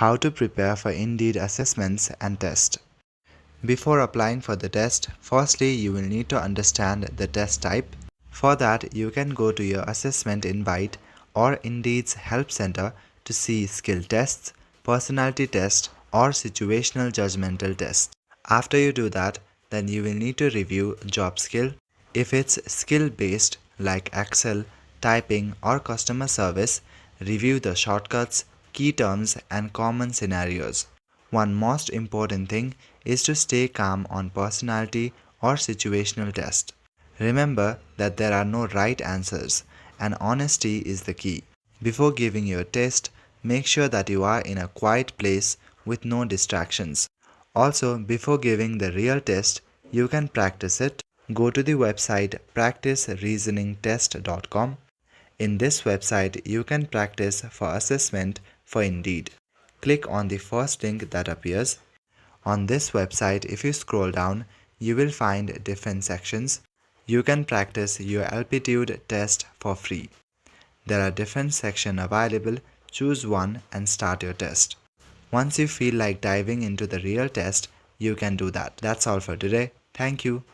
How to prepare for Indeed assessments and tests. Before applying for the test, firstly you will need to understand the test type. For that, you can go to your assessment invite or Indeed's help center to see skill tests, personality test, or situational judgmental test. After you do that, then you will need to review job skill. If it's skill based like Excel, typing, or customer service, review the shortcuts, key terms, and common scenarios. One most important thing is to stay calm on personality or situational test. Remember that there are no right answers and honesty is the key. Before giving your test, make sure that you are in a quiet place with no distractions. Also, before giving the real test, you can practice it. Go to the website practicereasoningtest.com. In this website, you can practice for assessment for Indeed. Click on the first link that appears. On this website, if you scroll down, you will find different sections. You can practice your altitude test for free. There are different sections available. Choose one and start your test. Once you feel like diving into the real test, you can do that. That's all for today. Thank you.